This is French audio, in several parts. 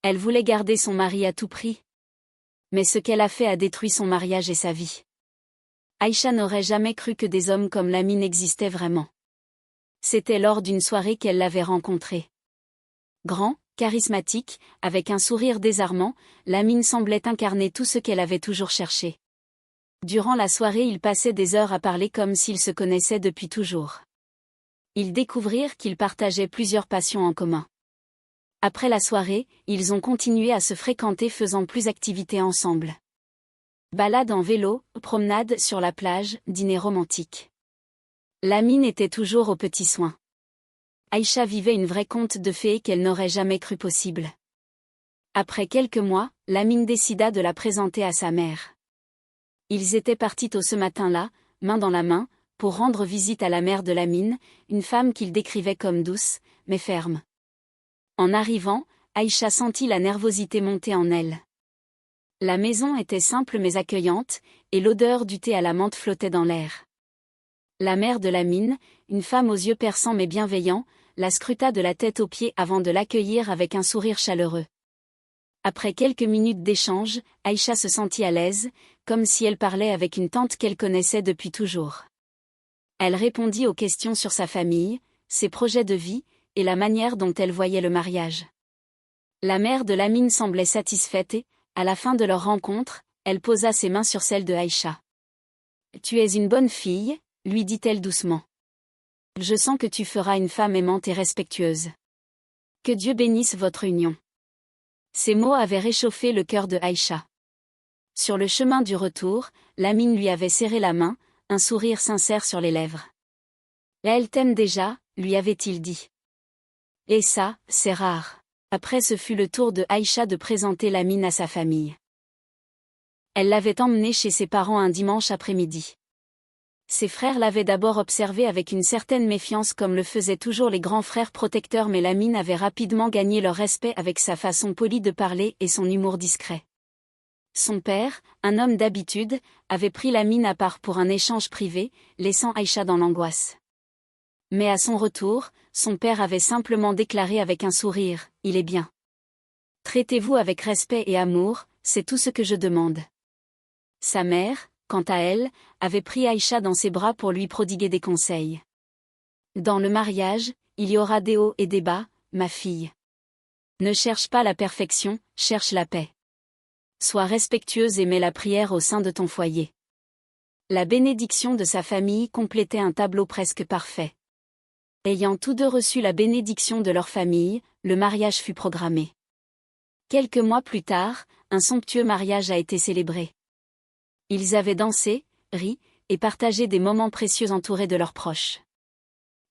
Elle voulait garder son mari à tout prix. Mais ce qu'elle a fait a détruit son mariage et sa vie. Aïcha n'aurait jamais cru que des hommes comme Lamine existaient vraiment. C'était lors d'une soirée qu'elle l'avait rencontré. Grand, charismatique, avec un sourire désarmant, Lamine semblait incarner tout ce qu'elle avait toujours cherché. Durant la soirée, ils passaient des heures à parler comme s'ils se connaissaient depuis toujours. Ils découvrirent qu'ils partageaient plusieurs passions en commun. Après la soirée, ils ont continué à se fréquenter faisant plus d'activités ensemble. Balade en vélo, promenade sur la plage, dîner romantique. Lamine était toujours aux petits soins. Aïcha vivait une vraie conte de fées qu'elle n'aurait jamais cru possible. Après quelques mois, Lamine décida de la présenter à sa mère. Ils étaient partis tôt ce matin-là, main dans la main, pour rendre visite à la mère de Lamine, une femme qu'il décrivait comme douce, mais ferme. En arrivant, Aïcha sentit la nervosité monter en elle. La maison était simple mais accueillante, et l'odeur du thé à la menthe flottait dans l'air. La mère de Lamine, une femme aux yeux perçants mais bienveillants, la scruta de la tête aux pieds avant de l'accueillir avec un sourire chaleureux. Après quelques minutes d'échange, Aïcha se sentit à l'aise, comme si elle parlait avec une tante qu'elle connaissait depuis toujours. Elle répondit aux questions sur sa famille, ses projets de vie, et la manière dont elle voyait le mariage. La mère de Lamine semblait satisfaite et, à la fin de leur rencontre, elle posa ses mains sur celles de Aïcha. « Tu es une bonne fille », lui dit-elle doucement. « Je sens que tu feras une femme aimante et respectueuse. Que Dieu bénisse votre union. » Ces mots avaient réchauffé le cœur de Aïcha. Sur le chemin du retour, Lamine lui avait serré la main, un sourire sincère sur les lèvres. « Elle t'aime déjà », lui avait-il dit. Et ça, c'est rare. Après ce fut le tour de Aïcha de présenter Lamine à sa famille. Elle l'avait emmené chez ses parents un dimanche après-midi. Ses frères l'avaient d'abord observé avec une certaine méfiance comme le faisaient toujours les grands frères protecteurs, mais Lamine avait rapidement gagné leur respect avec sa façon polie de parler et son humour discret. Son père, un homme d'habitude, avait pris Lamine à part pour un échange privé, laissant Aïcha dans l'angoisse. Mais à son retour, son père avait simplement déclaré avec un sourire, « Il est bien. Traitez-vous avec respect et amour, c'est tout ce que je demande. » Sa mère, quant à elle, avait pris Aïcha dans ses bras pour lui prodiguer des conseils. « Dans le mariage, il y aura des hauts et des bas, ma fille. Ne cherche pas la perfection, cherche la paix. Sois respectueuse et mets la prière au sein de ton foyer. » La bénédiction de sa famille complétait un tableau presque parfait. Ayant tous deux reçu la bénédiction de leur famille, le mariage fut programmé. Quelques mois plus tard, un somptueux mariage a été célébré. Ils avaient dansé, ri, et partagé des moments précieux entourés de leurs proches.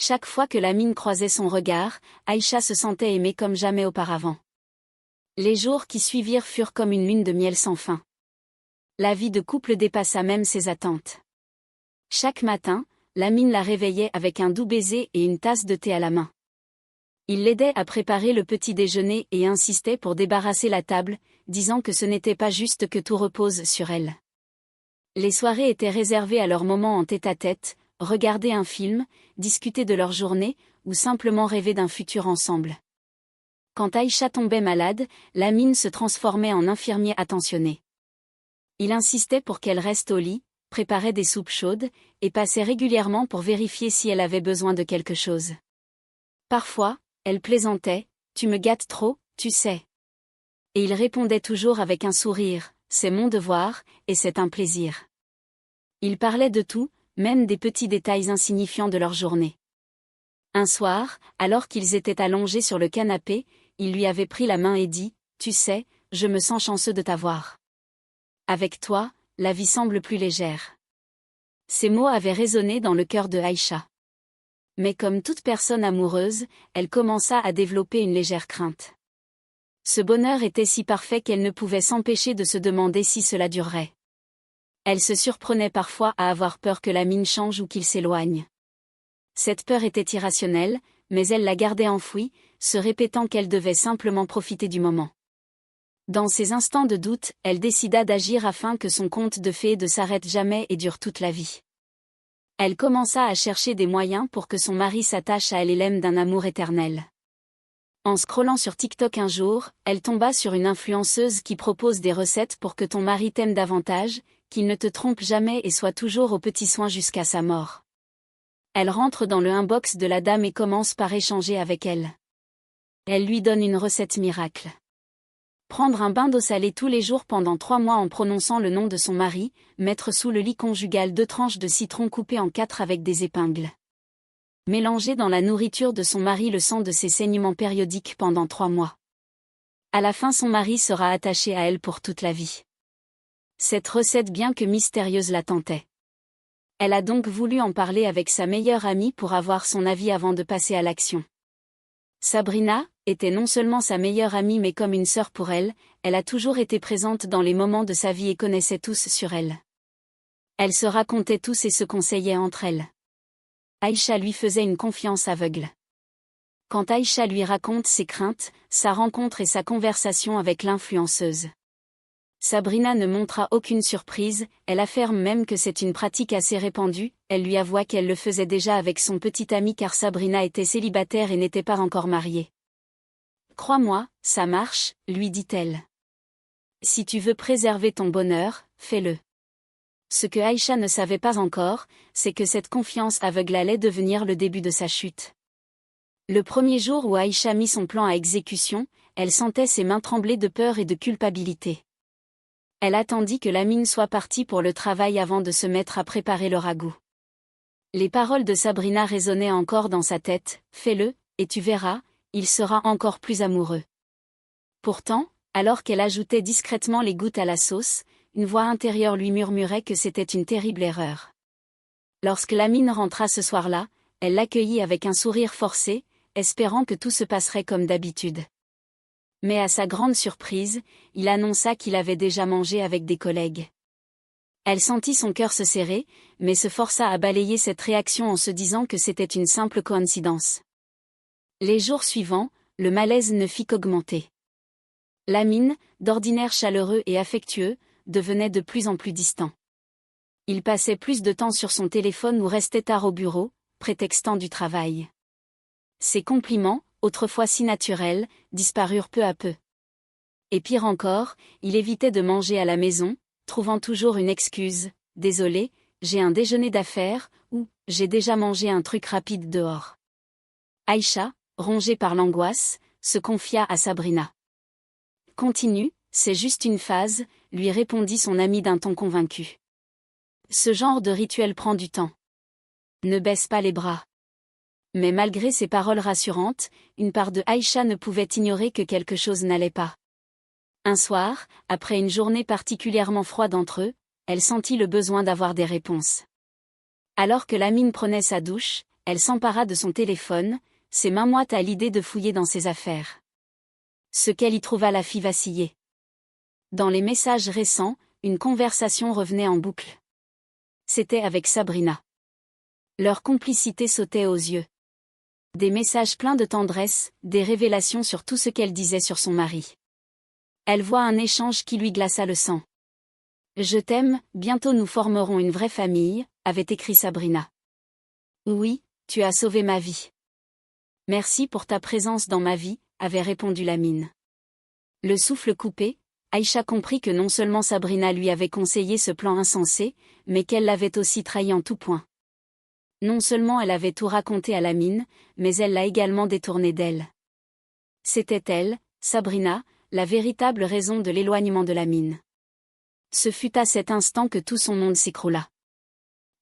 Chaque fois que Lamine croisait son regard, Aïcha se sentait aimée comme jamais auparavant. Les jours qui suivirent furent comme une lune de miel sans fin. La vie de couple dépassa même ses attentes. Chaque matin, Lamine la réveillait avec un doux baiser et une tasse de thé à la main. Il l'aidait à préparer le petit déjeuner et insistait pour débarrasser la table, disant que ce n'était pas juste que tout repose sur elle. Les soirées étaient réservées à leurs moments en tête-à-tête, regarder un film, discuter de leur journée, ou simplement rêver d'un futur ensemble. Quand Aïcha tombait malade, Lamine se transformait en infirmier attentionné. Il insistait pour qu'elle reste au lit, préparait des soupes chaudes, et passait régulièrement pour vérifier si elle avait besoin de quelque chose. Parfois, elle plaisantait, « Tu me gâtes trop, tu sais. » Et il répondait toujours avec un sourire, « C'est mon devoir, et c'est un plaisir. » Ils parlaient de tout, même des petits détails insignifiants de leur journée. Un soir, alors qu'ils étaient allongés sur le canapé, il lui avait pris la main et dit, « Tu sais, je me sens chanceux de t'avoir. Avec toi, la vie semble plus légère. » Ces mots avaient résonné dans le cœur de Aïcha. Mais comme toute personne amoureuse, elle commença à développer une légère crainte. Ce bonheur était si parfait qu'elle ne pouvait s'empêcher de se demander si cela durerait. Elle se surprenait parfois à avoir peur que Lamine change ou qu'il s'éloigne. Cette peur était irrationnelle, mais elle la gardait enfouie, se répétant qu'elle devait simplement profiter du moment. Dans ces instants de doute, elle décida d'agir afin que son conte de fées ne s'arrête jamais et dure toute la vie. Elle commença à chercher des moyens pour que son mari s'attache à elle et l'aime d'un amour éternel. En scrollant sur TikTok un jour, elle tomba sur une influenceuse qui propose des recettes pour que ton mari t'aime davantage, qu'il ne te trompe jamais et soit toujours aux petits soins jusqu'à sa mort. Elle rentre dans le inbox de la dame et commence par échanger avec elle. Elle lui donne une recette miracle. Prendre un bain d'eau salée tous les jours pendant 3 mois en prononçant le nom de son mari, mettre sous le lit conjugal 2 tranches de citron coupées en 4 avec des épingles. Mélanger dans la nourriture de son mari le sang de ses saignements périodiques pendant 3 mois. À la fin son mari sera attaché à elle pour toute la vie. Cette recette bien que mystérieuse la tentait. Elle a donc voulu en parler avec sa meilleure amie pour avoir son avis avant de passer à l'action. Sabrina était non seulement sa meilleure amie mais comme une sœur pour elle, elle a toujours été présente dans les moments de sa vie et connaissait tous sur elle. Elles se racontaient tous et se conseillaient entre elles. Aïcha lui faisait une confiance aveugle. Quand Aïcha lui raconte ses craintes, sa rencontre et sa conversation avec l'influenceuse, Sabrina ne montra aucune surprise, elle affirme même que c'est une pratique assez répandue, elle lui avoua qu'elle le faisait déjà avec son petit ami car Sabrina était célibataire et n'était pas encore mariée. « Crois-moi, ça marche », lui dit-elle. « Si tu veux préserver ton bonheur, fais-le. » Ce que Aïcha ne savait pas encore, c'est que cette confiance aveugle allait devenir le début de sa chute. Le premier jour où Aïcha mit son plan à exécution, elle sentait ses mains trembler de peur et de culpabilité. Elle attendit que Lamine soit parti pour le travail avant de se mettre à préparer le ragoût. Les paroles de Sabrina résonnaient encore dans sa tête, « Fais-le, et tu verras, il sera encore plus amoureux. » Pourtant, alors qu'elle ajoutait discrètement les gouttes à la sauce, une voix intérieure lui murmurait que c'était une terrible erreur. Lorsque Lamine rentra ce soir-là, elle l'accueillit avec un sourire forcé, espérant que tout se passerait comme d'habitude. Mais à sa grande surprise, il annonça qu'il avait déjà mangé avec des collègues. Elle sentit son cœur se serrer, mais se força à balayer cette réaction en se disant que c'était une simple coïncidence. Les jours suivants, le malaise ne fit qu'augmenter. Lamine, d'ordinaire chaleureux et affectueux, devenait de plus en plus distant. Il passait plus de temps sur son téléphone ou restait tard au bureau, prétextant du travail. Ses compliments, autrefois si naturels, disparurent peu à peu. Et pire encore, il évitait de manger à la maison, trouvant toujours une excuse, « Désolé, j'ai un déjeuner d'affaires » ou « J'ai déjà mangé un truc rapide dehors ». Aïcha, rongée par l'angoisse, se confia à Sabrina. « Continue, c'est juste une phase », lui répondit son amie d'un ton convaincu. Ce genre de rituel prend du temps. Ne baisse pas les bras. Mais malgré ces paroles rassurantes, une part de Aïcha ne pouvait ignorer que quelque chose n'allait pas. Un soir, après une journée particulièrement froide entre eux, elle sentit le besoin d'avoir des réponses. Alors que Lamine prenait sa douche, elle s'empara de son téléphone, ses mains moites à l'idée de fouiller dans ses affaires. Ce qu'elle y trouva la fit vaciller. Dans les messages récents, une conversation revenait en boucle. C'était avec Sabrina. Leur complicité sautait aux yeux. Des messages pleins de tendresse, des révélations sur tout ce qu'elle disait sur son mari. Elle voit un échange qui lui glaça le sang. « Je t'aime, bientôt nous formerons une vraie famille », avait écrit Sabrina. « Oui, tu as sauvé ma vie. Merci pour ta présence dans ma vie », avait répondu Lamine. Le souffle coupé, Aïcha comprit que non seulement Sabrina lui avait conseillé ce plan insensé, mais qu'elle l'avait aussi trahi en tout point. Non seulement elle avait tout raconté à Lamine, mais elle l'a également détourné d'elle. C'était elle, Sabrina, la véritable raison de l'éloignement de Lamine. Ce fut à cet instant que tout son monde s'écroula.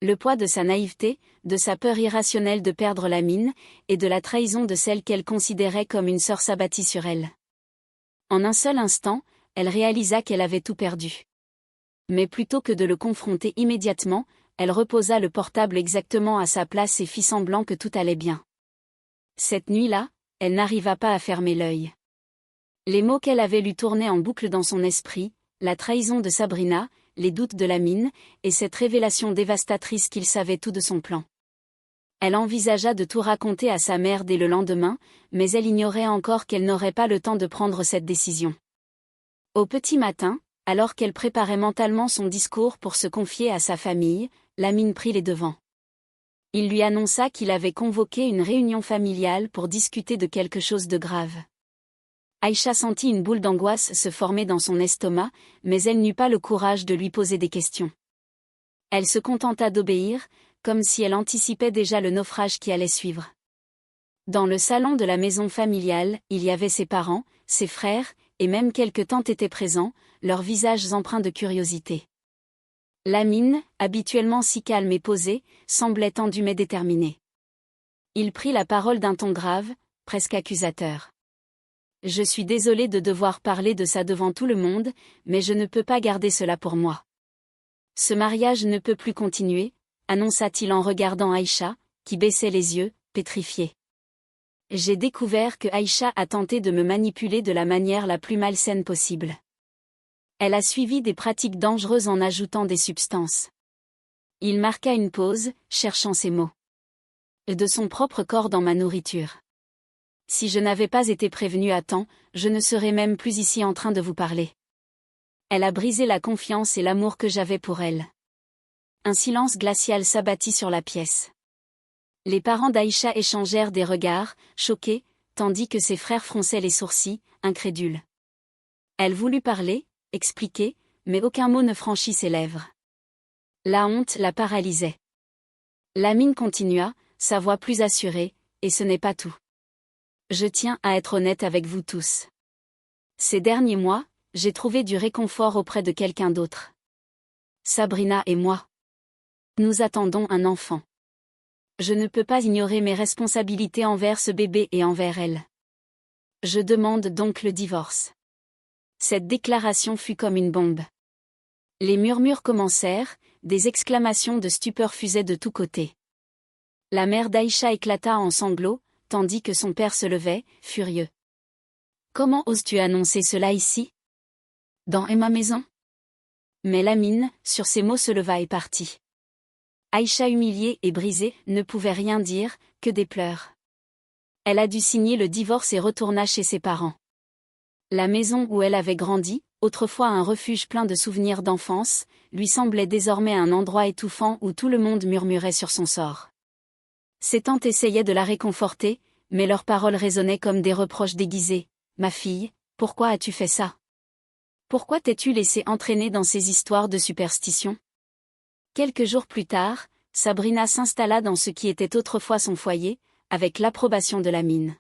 Le poids de sa naïveté, de sa peur irrationnelle de perdre Lamine, et de la trahison de celle qu'elle considérait comme une sœur s'abattit sur elle. En un seul instant, elle réalisa qu'elle avait tout perdu. Mais plutôt que de le confronter immédiatement, elle reposa le portable exactement à sa place et fit semblant que tout allait bien. Cette nuit-là, elle n'arriva pas à fermer l'œil. Les mots qu'elle avait lus tournaient en boucle dans son esprit, la trahison de Sabrina, les doutes de Lamine, et cette révélation dévastatrice qu'il savait tout de son plan. Elle envisagea de tout raconter à sa mère dès le lendemain, mais elle ignorait encore qu'elle n'aurait pas le temps de prendre cette décision. Au petit matin, alors qu'elle préparait mentalement son discours pour se confier à sa famille, Lamine prit les devants. Il lui annonça qu'il avait convoqué une réunion familiale pour discuter de quelque chose de grave. Aïcha sentit une boule d'angoisse se former dans son estomac, mais elle n'eut pas le courage de lui poser des questions. Elle se contenta d'obéir, comme si elle anticipait déjà le naufrage qui allait suivre. Dans le salon de la maison familiale, il y avait ses parents, ses frères, et même quelques tantes étaient présents, leurs visages empreints de curiosité. Lamine, habituellement si calme et posé, semblait tendu mais déterminé. Il prit la parole d'un ton grave, presque accusateur. « Je suis désolé de devoir parler de ça devant tout le monde, mais je ne peux pas garder cela pour moi. Ce mariage ne peut plus continuer, » annonça-t-il en regardant Aïcha, qui baissait les yeux, pétrifiée. J'ai découvert que Aïcha a tenté de me manipuler de la manière la plus malsaine possible. Elle a suivi des pratiques dangereuses en ajoutant des substances. Il marqua une pause, cherchant ses mots. De son propre corps dans ma nourriture. Si je n'avais pas été prévenu à temps, je ne serais même plus ici en train de vous parler. Elle a brisé la confiance et l'amour que j'avais pour elle. Un silence glacial s'abattit sur la pièce. Les parents d'Aïcha échangèrent des regards, choqués, tandis que ses frères fronçaient les sourcils, incrédules. Elle voulut parler, expliquer, mais aucun mot ne franchit ses lèvres. La honte la paralysait. Lamine continua, sa voix plus assurée, et ce n'est pas tout. Je tiens à être honnête avec vous tous. Ces derniers mois, j'ai trouvé du réconfort auprès de quelqu'un d'autre. Sabrina et moi. Nous attendons un enfant. Je ne peux pas ignorer mes responsabilités envers ce bébé et envers elle. Je demande donc le divorce. Cette déclaration fut comme une bombe. Les murmures commencèrent, des exclamations de stupeur fusaient de tous côtés. La mère d'Aïcha éclata en sanglots, tandis que son père se levait, furieux. « Comment oses-tu annoncer cela ici ? Dans ma maison ?» Mais Lamine, sur ces mots, se leva et partit. Aïcha, humiliée et brisée, ne pouvait rien dire, que des pleurs. Elle a dû signer le divorce et retourna chez ses parents. La maison où elle avait grandi, autrefois un refuge plein de souvenirs d'enfance, lui semblait désormais un endroit étouffant où tout le monde murmurait sur son sort. Ses tantes essayaient de la réconforter, mais leurs paroles résonnaient comme des reproches déguisés. « Ma fille, pourquoi as-tu fait ça ? Pourquoi t'es-tu laissée entraîner dans ces histoires de superstition ?» Quelques jours plus tard, Sabrina s'installa dans ce qui était autrefois son foyer, avec l'approbation de Lamine.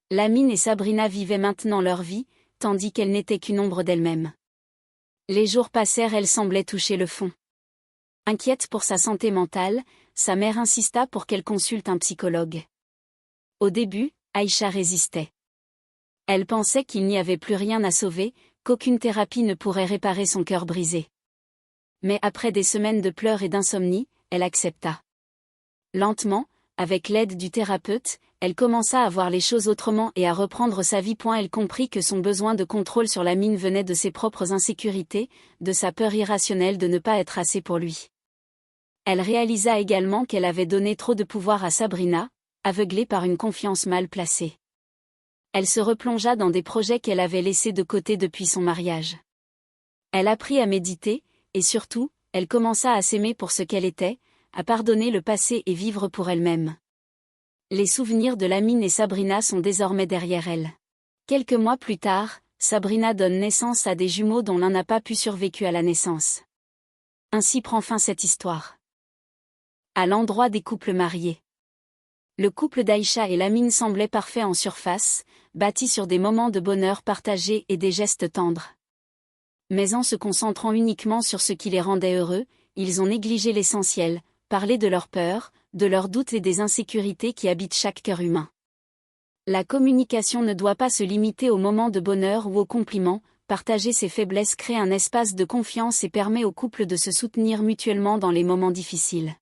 Lamine et Sabrina vivaient maintenant leur vie, tandis qu'elle n'était qu'une ombre d'elle-même. Les jours passèrent, elle semblait toucher le fond. Inquiète pour sa santé mentale, sa mère insista pour qu'elle consulte un psychologue. Au début, Aïcha résistait. Elle pensait qu'il n'y avait plus rien à sauver, qu'aucune thérapie ne pourrait réparer son cœur brisé. Mais après des semaines de pleurs et d'insomnie, elle accepta. Lentement, avec l'aide du thérapeute, elle commença à voir les choses autrement et à reprendre sa vie. Elle comprit que son besoin de contrôle sur Lamine venait de ses propres insécurités, de sa peur irrationnelle de ne pas être assez pour lui. Elle réalisa également qu'elle avait donné trop de pouvoir à Sabrina, aveuglée par une confiance mal placée. Elle se replongea dans des projets qu'elle avait laissés de côté depuis son mariage. Elle apprit à méditer, et surtout, elle commença à s'aimer pour ce qu'elle était, à pardonner le passé et vivre pour elle-même. Les souvenirs de Lamine et Sabrina sont désormais derrière elle. Quelques mois plus tard, Sabrina donne naissance à des jumeaux dont l'un n'a pas pu survécu à la naissance. Ainsi prend fin cette histoire. À l'endroit des couples mariés. Le couple d'Aïcha et Lamine semblait parfait en surface, bâti sur des moments de bonheur partagés et des gestes tendres. Mais en se concentrant uniquement sur ce qui les rendait heureux, ils ont négligé l'essentiel, parler de leurs peurs, de leurs doutes et des insécurités qui habitent chaque cœur humain. La communication ne doit pas se limiter aux moments de bonheur ou aux compliments, partager ses faiblesses crée un espace de confiance et permet au couple de se soutenir mutuellement dans les moments difficiles.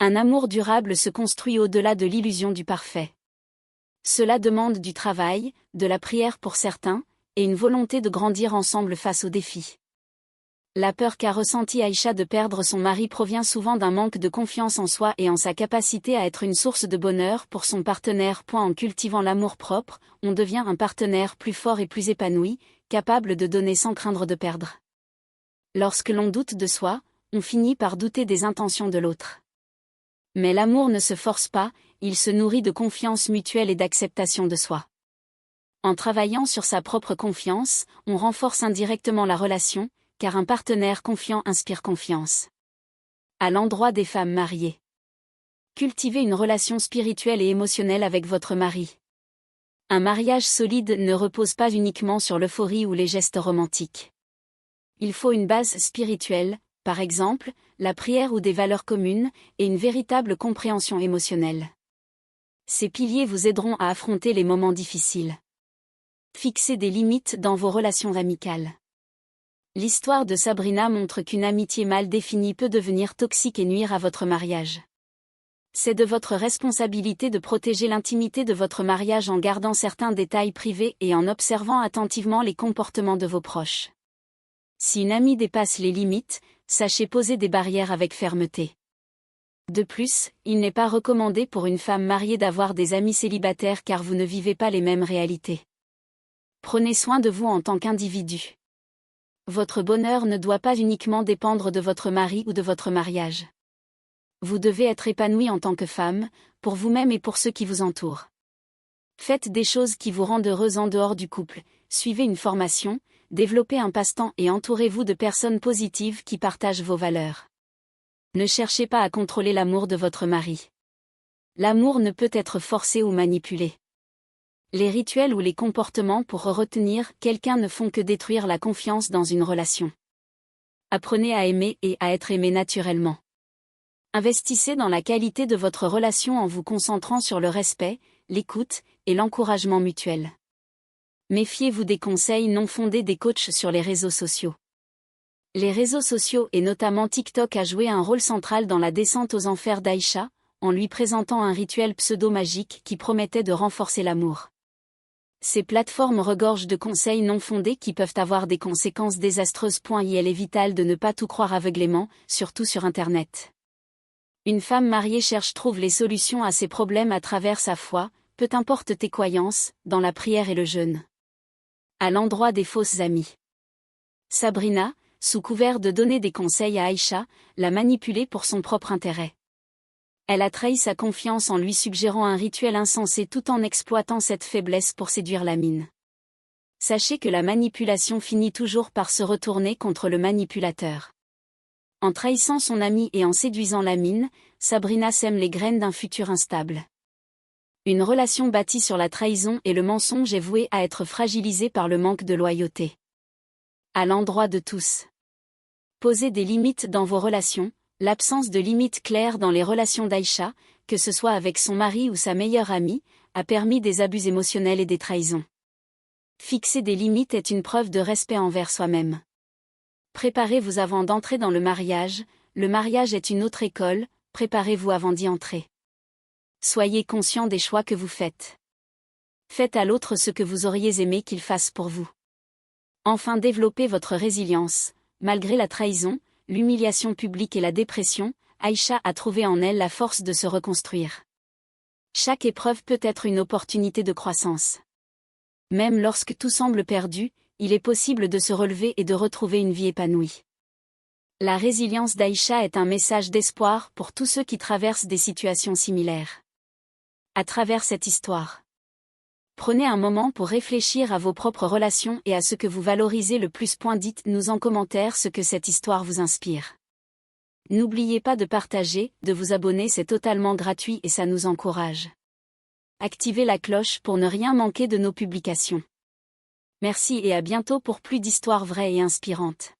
Un amour durable se construit au-delà de l'illusion du parfait. Cela demande du travail, de la prière pour certains, et une volonté de grandir ensemble face aux défis. La peur qu'a ressentie Aïcha de perdre son mari provient souvent d'un manque de confiance en soi et en sa capacité à être une source de bonheur pour son partenaire. En cultivant l'amour-propre, on devient un partenaire plus fort et plus épanoui, capable de donner sans craindre de perdre. Lorsque l'on doute de soi, on finit par douter des intentions de l'autre. Mais l'amour ne se force pas, il se nourrit de confiance mutuelle et d'acceptation de soi. En travaillant sur sa propre confiance, on renforce indirectement la relation, car un partenaire confiant inspire confiance. À l'endroit des femmes mariées. Cultivez une relation spirituelle et émotionnelle avec votre mari. Un mariage solide ne repose pas uniquement sur l'euphorie ou les gestes romantiques. Il faut une base spirituelle, par exemple, la prière ou des valeurs communes, et une véritable compréhension émotionnelle. Ces piliers vous aideront à affronter les moments difficiles. Fixez des limites dans vos relations amicales. L'histoire de Sabrina montre qu'une amitié mal définie peut devenir toxique et nuire à votre mariage. C'est de votre responsabilité de protéger l'intimité de votre mariage en gardant certains détails privés et en observant attentivement les comportements de vos proches. Si une amie dépasse les limites, sachez poser des barrières avec fermeté. De plus, il n'est pas recommandé pour une femme mariée d'avoir des amis célibataires car vous ne vivez pas les mêmes réalités. Prenez soin de vous en tant qu'individu. Votre bonheur ne doit pas uniquement dépendre de votre mari ou de votre mariage. Vous devez être épanoui en tant que femme, pour vous-même et pour ceux qui vous entourent. Faites des choses qui vous rendent heureuse en dehors du couple, suivez une formation, développez un passe-temps et entourez-vous de personnes positives qui partagent vos valeurs. Ne cherchez pas à contrôler l'amour de votre mari. L'amour ne peut être forcé ou manipulé. Les rituels ou les comportements pour retenir quelqu'un ne font que détruire la confiance dans une relation. Apprenez à aimer et à être aimé naturellement. Investissez dans la qualité de votre relation en vous concentrant sur le respect, l'écoute et l'encouragement mutuel. Méfiez-vous des conseils non fondés des coachs sur les réseaux sociaux. Les réseaux sociaux et notamment TikTok a joué un rôle central dans la descente aux enfers d'Aïcha, en lui présentant un rituel pseudo-magique qui promettait de renforcer l'amour. Ces plateformes regorgent de conseils non fondés qui peuvent avoir des conséquences désastreuses. Il est vital de ne pas tout croire aveuglément, surtout sur Internet. Une femme mariée trouve les solutions à ses problèmes à travers sa foi, peu importe tes croyances, dans la prière et le jeûne. À l'endroit des fausses amies. Sabrina, sous couvert de donner des conseils à Aïcha, l'a manipulée pour son propre intérêt. Elle a trahi sa confiance en lui suggérant un rituel insensé tout en exploitant cette faiblesse pour séduire Lamine. Sachez que la manipulation finit toujours par se retourner contre le manipulateur. En trahissant son ami et en séduisant Lamine, Sabrina sème les graines d'un futur instable. Une relation bâtie sur la trahison et le mensonge est vouée à être fragilisée par le manque de loyauté. À l'endroit de tous. Posez des limites dans vos relations. L'absence de limites claires dans les relations d'Aïcha, que ce soit avec son mari ou sa meilleure amie, a permis des abus émotionnels et des trahisons. Fixer des limites est une preuve de respect envers soi-même. Préparez-vous avant d'entrer dans le mariage est une autre école, préparez-vous avant d'y entrer. Soyez conscient des choix que vous faites. Faites à l'autre ce que vous auriez aimé qu'il fasse pour vous. Enfin, développez votre résilience, malgré la trahison, l'humiliation publique et la dépression, Aïcha a trouvé en elle la force de se reconstruire. Chaque épreuve peut être une opportunité de croissance. Même lorsque tout semble perdu, il est possible de se relever et de retrouver une vie épanouie. La résilience d'Aïcha est un message d'espoir pour tous ceux qui traversent des situations similaires. À travers cette histoire, prenez un moment pour réfléchir à vos propres relations et à ce que vous valorisez le plus. Dites-nous en commentaire ce que cette histoire vous inspire. N'oubliez pas de partager, de vous abonner, c'est totalement gratuit et ça nous encourage. Activez la cloche pour ne rien manquer de nos publications. Merci et à bientôt pour plus d'histoires vraies et inspirantes.